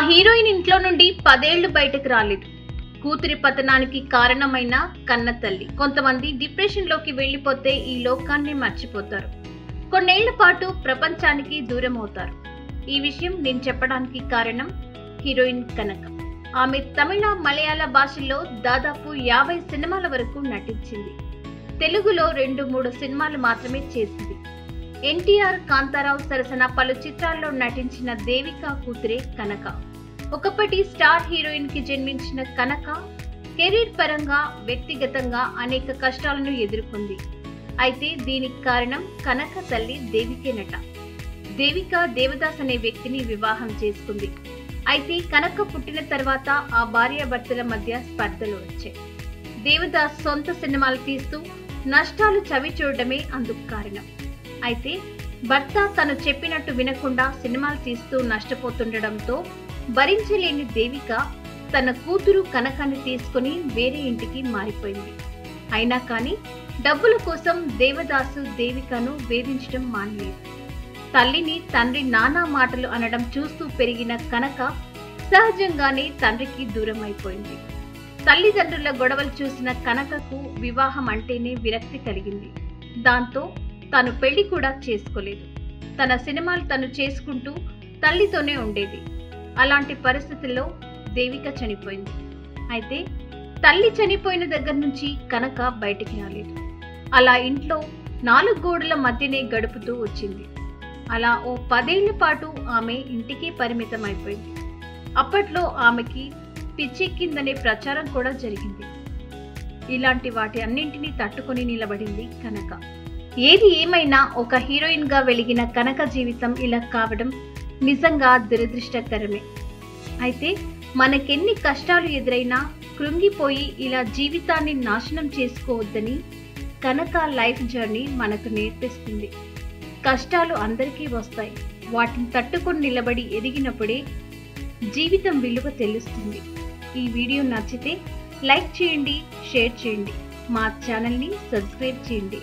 Heroine ఇంట్లో నుండి 10 ఏళ్లు బయటకు రాలేదు. కూతురి పతనానికి కారణమైన కన్న తల్లి. కొంతమంది డిప్రెషన్ లోకి వెళ్లిపోతే ఈ లోకాన్ని మర్చిపోతారు. కొన్నేళ్ల పాటు ప్రపంచానికి దూరం అవుతారు. ఈ విషయం నేను చెప్పడానికి కారణం హీరోయిన్ కనక. ఆమె తమిళ, మలయాళ భాషల్లో దాదాపు 50 సినిమాల వరకు నటించింది. తెలుగులో 2-3 సినిమాలు మాత్రమే చేసింది. ఎన్టీఆర్, కాంతారావు సరసన పలు చిత్రాల్లో నటించిన దేవిక కూతురే కనక. ఒకప్పటి స్టార్ హీరోయిన్ కి జన్మించిన కనక కెరీర్ పరంగా, వ్యక్తిగతంగా అనేక కష్టాలను ఎదుర్కొంది. అయితే దీనికి కారణం కనక తల్లి దేవికేనట. దేవిక దేవదాస్ అనే వ్యక్తిని వివాహం చేసుకుంది. అయితే కనక పుట్టిన తర్వాత ఆ భార్యాభర్తల మధ్య స్పర్ధలు వచ్చాయి. దేవదాస్ సొంత సినిమాలు తీస్తూ నష్టాలు చవి చూడటమే అందుకు కారణం. అయితే భర్త తను చెప్పినట్టు వినకుండా సినిమాలు తీస్తూ నష్టపోతుండటంతో భరించలేని దేవిక తన కూతురు కనకాన్ని తీసుకుని వేరే ఇంటికి మారిపోయింది. అయినా కానీ డబ్బుల కోసం దేవదాసు దేవికను వేధించడం మానలేదు. తల్లిని తండ్రి నానా మాటలు అనడం చూస్తూ పెరిగిన కనక సహజంగానే తండ్రికి దూరం అయిపోయింది. తల్లిదండ్రుల గొడవలు చూసిన కనకకు వివాహం అంటేనే విరక్తి కలిగింది. దాంతో తను పెళ్లి కూడా చేసుకోలేదు. తన సినిమాలు తను చేసుకుంటూ తల్లితోనే ఉండేది. అలాంటి పరిస్థితుల్లో దేవిక చనిపోయింది. అయితే తల్లి చనిపోయిన దగ్గర నుంచి కనక బయటికి రాలేదు. అలా ఇంట్లో 4 గోడల మధ్యనే గడుపుతూ వచ్చింది. అలా ఓ 10 ఏళ్ల పాటు ఆమె ఇంటికి పరిమితం అయిపోయింది. అప్పట్లో ఆమెకి పిచ్చెక్కిందనే ప్రచారం కూడా జరిగింది. ఇలాంటి వాటి అన్నింటినీ తట్టుకొని నిలబడింది కనక. ఏది ఏమైనా ఒక హీరోయిన్ గా వెలిగిన కనక జీవితం ఇలా కావడం నిజంగా దురదృష్టకరమే. అయితే మనకెన్ని కష్టాలు ఎదురైనా కృంగిపోయి ఇలా జీవితాన్ని నాశనం చేసుకోవద్దని కనక లైఫ్ జర్నీ మనకు నేర్పిస్తుంది. కష్టాలు అందరికీ వస్తాయి. వాటిని తట్టుకొని నిలబడి ఎదిగినప్పుడే జీవితం విలువ తెలుస్తుంది. ఈ వీడియో నచ్చితే లైక్ చేయండి, షేర్ చేయండి, మా ఛానల్ని సబ్స్క్రైబ్ చేయండి.